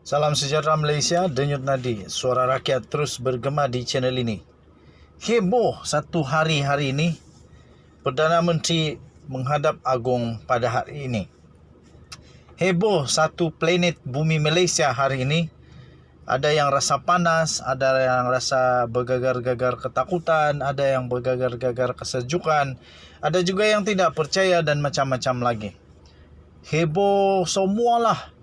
Salam sejahtera Malaysia, Denyut Nadi. Suara rakyat terus bergema di channel ini. Heboh satu hari ini, Perdana Menteri menghadap agung pada hari ini. Heboh satu planet bumi Malaysia hari ini. Ada yang rasa panas, ada yang rasa bergagar-gagar ketakutan, ada yang bergagar-gagar kesejukan, ada juga yang tidak percaya dan macam-macam lagi. Heboh semualah.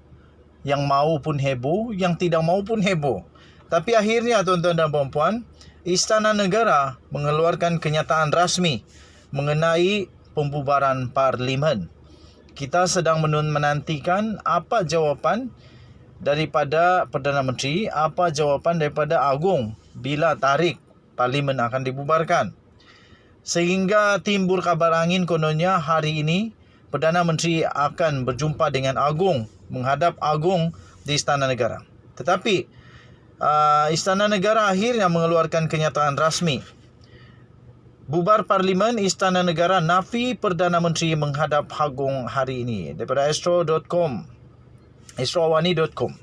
Yang mau pun heboh, yang tidak mau pun heboh. Tapi akhirnya tuan-tuan dan puan-puan, Istana Negara mengeluarkan kenyataan rasmi mengenai pembubaran Parlimen. Kita sedang menantikan apa jawapan daripada Perdana Menteri, apa jawapan daripada Agung bila tarikh Parlimen akan dibubarkan. Sehingga timbul kabar angin kononnya hari ini Perdana Menteri akan berjumpa dengan Agung, menghadap Agung di Istana Negara. Tetapi Istana Negara akhirnya mengeluarkan kenyataan rasmi. Bubar Parlimen, Istana Negara nafi Perdana Menteri menghadap Agung hari ini. Daripada astroawani.com.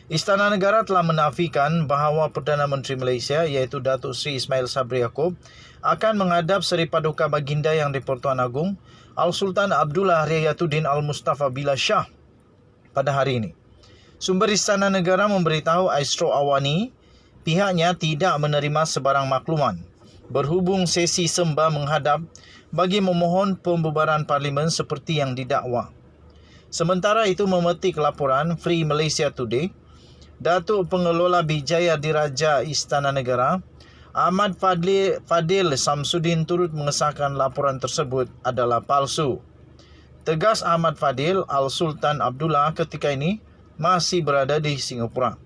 Istana Negara telah menafikan bahawa Perdana Menteri Malaysia iaitu Datuk Seri Ismail Sabri Yaakob akan menghadap Seri Paduka Baginda Yang di-Pertuan Agong Al-Sultan Abdullah Riayatuddin Al-Mustafa Billah Shah pada hari ini. Sumber Istana Negara memberitahu Astro Awani pihaknya tidak menerima sebarang makluman berhubung sesi sembah menghadap bagi memohon pembubaran Parlimen seperti yang didakwa. Sementara itu, memetik laporan Free Malaysia Today, Datuk Pengelola Bijaya Diraja Istana Negara Ahmad Fadil Samsudin turut mengesahkan laporan tersebut adalah palsu. Tegas Ahmad Fadil, Al-Sultan Abdullah ketika ini masih berada di Singapura.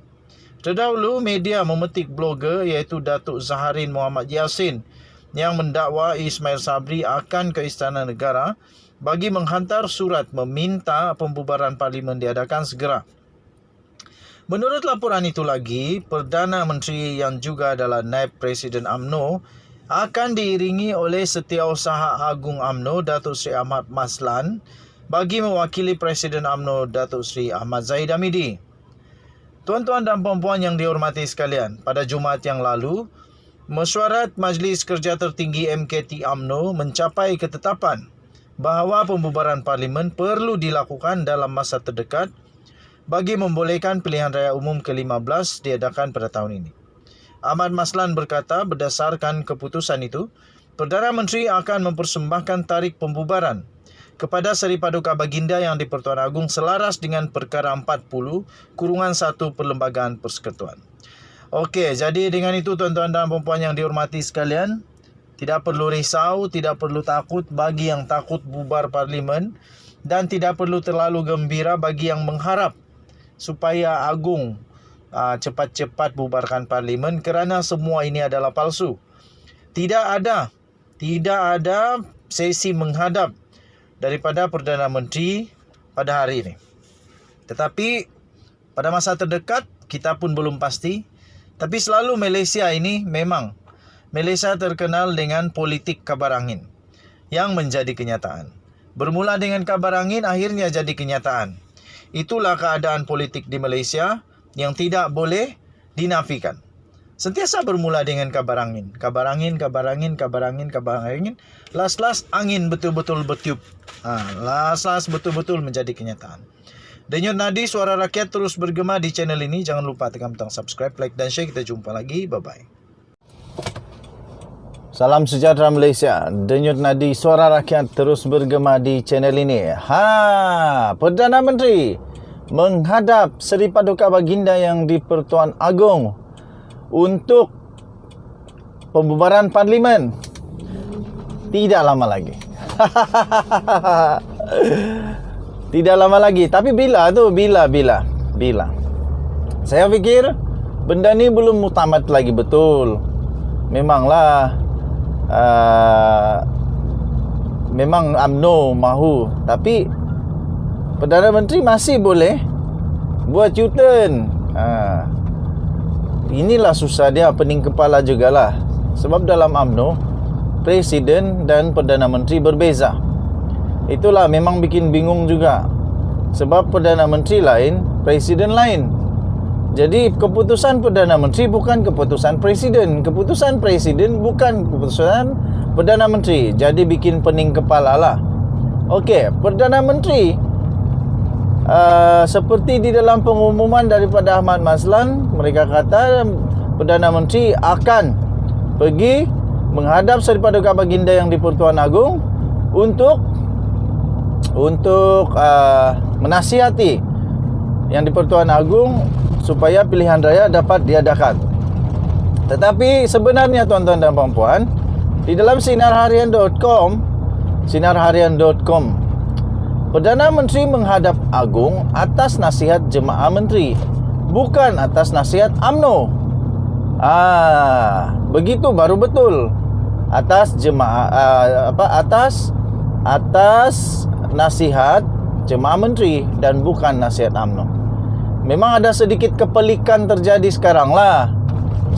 Terdahulu, media memetik blogger iaitu Datuk Zaharin Muhammad Yassin yang mendakwa Ismail Sabri akan ke Istana Negara bagi menghantar surat meminta pembubaran Parlimen diadakan segera. Menurut laporan itu lagi, Perdana Menteri yang juga adalah Naib Presiden UMNO akan diiringi oleh Setiausaha Agung UMNO Datuk Seri Ahmad Maslan bagi mewakili Presiden UMNO Datuk Seri Ahmad Zahid Hamidi. Tuan-tuan dan puan-puan yang dihormati sekalian, pada Jumaat yang lalu, Mesyuarat Majlis Kerja Tertinggi MKT UMNO mencapai ketetapan bahawa pembubaran Parlimen perlu dilakukan dalam masa terdekat bagi membolehkan pilihan raya umum ke-15 diadakan pada tahun ini. Ahmad Maslan berkata berdasarkan keputusan itu, Perdana Menteri akan mempersembahkan tarikh pembubaran kepada Seri Paduka Baginda Yang di-Pertuan Agong selaras dengan Perkara 40/1 Perlembagaan Persekutuan. Okey, jadi dengan itu tuan-tuan dan puan-puan yang dihormati sekalian, tidak perlu risau, tidak perlu takut bagi yang takut bubar Parlimen dan tidak perlu terlalu gembira bagi yang mengharap supaya Agung cepat-cepat bubarkan Parlimen kerana semua ini adalah palsu. Tidak ada sesi menghadap daripada Perdana Menteri pada hari ini. Tetapi pada masa terdekat kita pun belum pasti. Tapi selalu Malaysia ini memang Malaysia terkenal dengan politik kabar angin yang menjadi kenyataan. Bermula dengan kabar angin, akhirnya jadi kenyataan. Itulah keadaan politik di Malaysia yang tidak boleh dinafikan. Sentiasa bermula dengan kabar angin. Kabar angin. Last angin betul-betul bertiup. Last betul-betul menjadi kenyataan. Denyut Nadi, suara rakyat terus bergema di channel ini. Jangan lupa tekan butang subscribe, like dan share. Kita jumpa lagi. Bye-bye. Salam sejahtera Malaysia. Denyut Nadi, suara rakyat terus bergema di channel ini. Perdana Menteri menghadap Seri Paduka Baginda Yang di-Pertuan Agong untuk pembubaran Parlimen. Tidak lama lagi. Tidak lama lagi. Tapi bila? Saya fikir benda ni belum mutamat lagi betul. Memanglah memang UMNO mahu, tapi Perdana Menteri masih boleh buat U-turn. Inilah susah dia, pening kepala jugalah. Sebab dalam UMNO, Presiden dan Perdana Menteri berbeza. Itulah memang bikin bingung juga. Sebab Perdana Menteri lain, Presiden lain. Jadi keputusan Perdana Menteri bukan keputusan Presiden. Keputusan Presiden bukan keputusan Perdana Menteri. Jadi bikin pening kepala lah. Okey, Perdana Menteri seperti di dalam pengumuman daripada Ahmad Mazlan, mereka kata Perdana Menteri akan pergi menghadap Seri Paduka Baginda Yang di-Pertuan Agong untuk menasihati Yang di-Pertuan Agong supaya pilihan raya dapat diadakan. Tetapi sebenarnya tuan-tuan dan puan-puan, di dalam sinarharian.com, Perdana Menteri menghadap Agong atas nasihat Jemaah Menteri, bukan atas nasihat UMNO. Begitu baru betul. Atas jemaah atas nasihat Jemaah Menteri dan bukan nasihat UMNO. Memang ada sedikit kepelikan terjadi sekarang lah.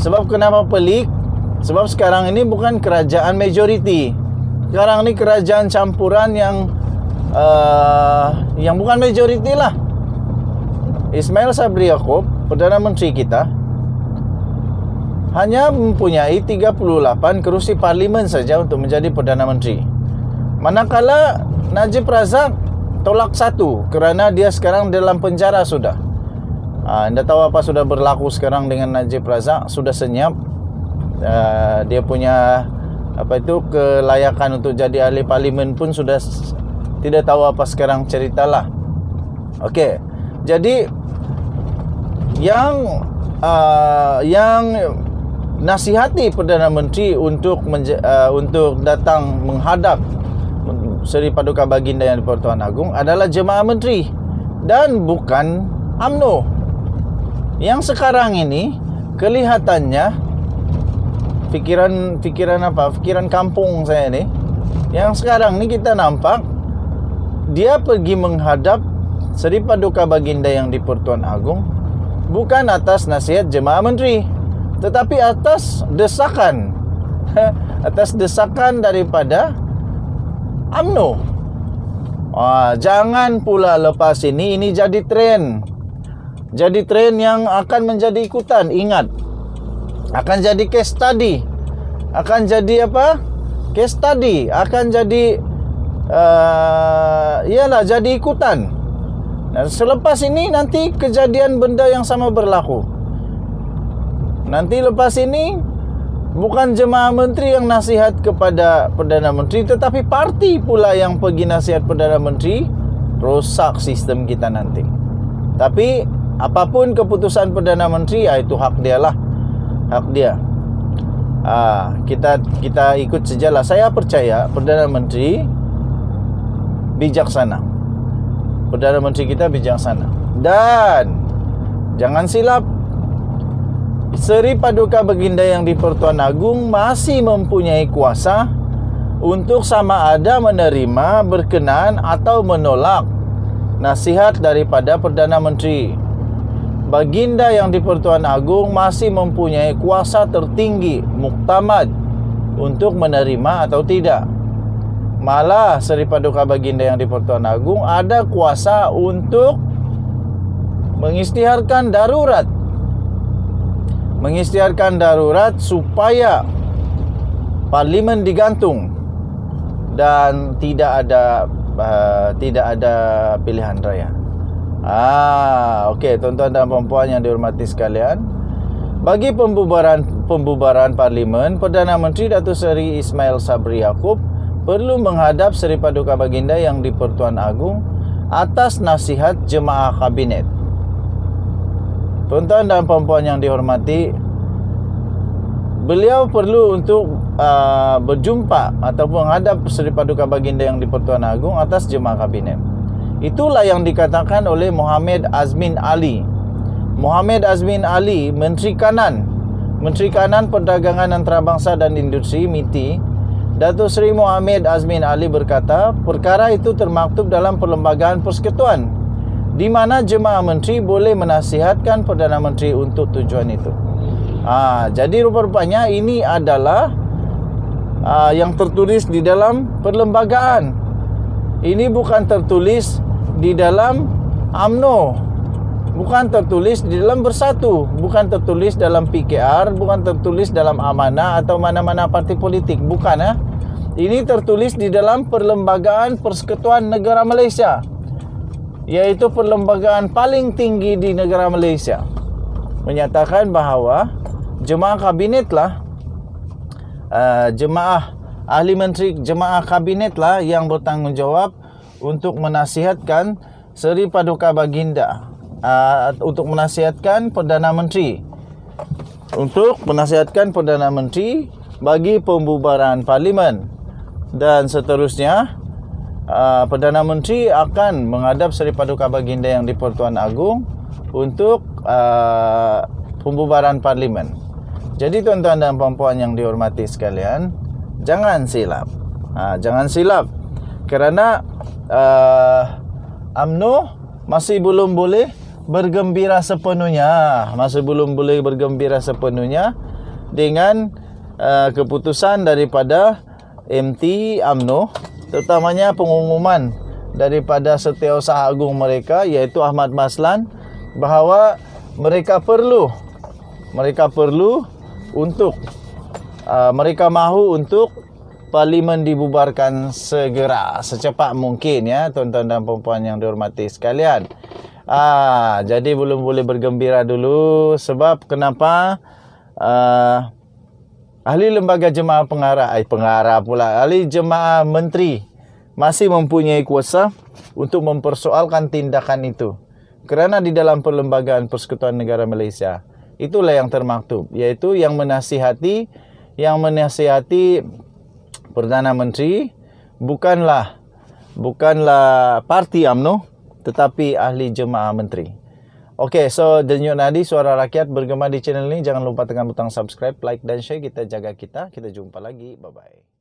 Sebab kenapa pelik? Sebab sekarang ini bukan kerajaan majoriti. Sekarang ini kerajaan campuran yang bukan majoriti lah. Ismail Sabri Yaakob, Perdana Menteri kita, hanya mempunyai 38 kerusi parlimen saja untuk menjadi Perdana Menteri. Manakala Najib Razak tolak 1 kerana dia sekarang dalam penjara sudah. Anda tahu apa sudah berlaku sekarang dengan Najib Razak? Sudah senyap. Dia punya kelayakan untuk jadi ahli parlimen pun sudah tidak tahu apa sekarang ceritalah. Okey. Jadi yang nasihati Perdana Menteri untuk datang menghadap Seri Paduka Baginda Yang di-Pertuan Agong adalah Jemaah Menteri dan bukan UMNO. Yang sekarang ini kelihatannya fikiran kampung saya ni, yang sekarang ni kita nampak dia pergi menghadap Seri Paduka Baginda Yang di-Pertuan Agong bukan atas nasihat Jemaah Menteri, tetapi atas desakan daripada UMNO. Jangan pula lepas ini jadi tren. Jadi tren yang akan menjadi ikutan. Ingat, akan jadi case study. Akan jadi apa? Case study. Akan jadi jadi ikutan. Dan selepas ini nanti kejadian benda yang sama berlaku. Nanti lepas ini bukan Jemaah Menteri yang nasihat kepada Perdana Menteri, tetapi parti pula yang pergi nasihat Perdana Menteri. Rosak sistem kita nanti. Tapi apapun keputusan Perdana Menteri, itu hak dia lah. Hak dia. Kita ikut sajalah. Saya percaya Perdana Menteri bijaksana. Perdana Menteri kita bijaksana. Dan jangan silap, Seri Paduka Baginda Yang di-Pertuan Agong masih mempunyai kuasa untuk sama ada menerima, berkenan atau menolak nasihat daripada Perdana Menteri. Baginda Yang di-Pertuan Agong masih mempunyai kuasa tertinggi, muktamad, untuk menerima atau tidak. Malah Seri Paduka Baginda Yang di-Pertuan Agong ada kuasa untuk mengisytiharkan darurat. Mengisytiharkan darurat supaya parlimen digantung dan tidak ada pilihan raya. Okey, tuan-tuan dan puan-puan yang dihormati sekalian, bagi pembubaran parlimen, Perdana Menteri Datuk Seri Ismail Sabri Yaakob perlu menghadap Seri Paduka Baginda Yang di-Pertuan Agong atas nasihat Jemaah Kabinet. Tuan-tuan dan puan-puan yang dihormati, beliau perlu untuk berjumpa ataupun menghadap Seri Paduka Baginda Yang di-Pertuan Agong atas Jemaah Kabinet. Itulah yang dikatakan oleh Muhammad Azmin Ali. Muhammad Azmin Ali, Menteri Kanan Perdagangan Antarabangsa dan Industri MITI, Datuk Seri Muhammad Azmin Ali berkata, perkara itu termaktub dalam Perlembagaan Persekutuan, di mana Jemaah Menteri boleh menasihatkan Perdana Menteri untuk tujuan itu. Jadi rupa-rupanya ini adalah yang tertulis di dalam perlembagaan. Ini bukan tertulis di dalam UMNO. bukan tertulis di dalam Bersatu, bukan tertulis dalam PKR, bukan tertulis dalam Amanah atau mana-mana parti politik, bukan ya. Ini tertulis di dalam Perlembagaan Persekutuan Negara Malaysia, yaitu perlembagaan paling tinggi di negara Malaysia, menyatakan bahawa jemaah kabinetlah jemaah ahli menteri, jemaah kabinetlah yang bertanggungjawab untuk menasihatkan Seri Paduka Baginda, untuk menasihatkan Perdana Menteri, bagi pembubaran parlimen. Dan seterusnya, Perdana Menteri akan menghadap Seri Paduka Baginda yang di-Pertuan Agong untuk pembubaran parlimen. Jadi tuan-tuan dan puan-puan yang dihormati sekalian, jangan silap. Jangan silap. Kerana UMNO masih belum boleh bergembira sepenuhnya. Dengan keputusan daripada MT UMNO, terutamanya pengumuman daripada Setiausaha Agung mereka, iaitu Ahmad Maslan, bahawa mereka mahu untuk parlimen dibubarkan segera, secepat mungkin ya, tuan-tuan dan puan-puan yang dihormati sekalian. Jadi belum boleh bergembira dulu. Sebab kenapa? Ahli lembaga jemaah ahli jemaah menteri masih mempunyai kuasa untuk mempersoalkan tindakan itu. Kerana di dalam Perlembagaan Persekutuan Negara Malaysia, itulah yang termaktub, iaitu yang menasihati Perdana Menteri bukanlah parti UMNO, tetapi ahli jemaah menteri. Okey, so Denyut Nadi Suara Rakyat bergema di channel ini. Jangan lupa tekan butang subscribe, like dan share. Kita jaga kita. Kita jumpa lagi. Bye-bye.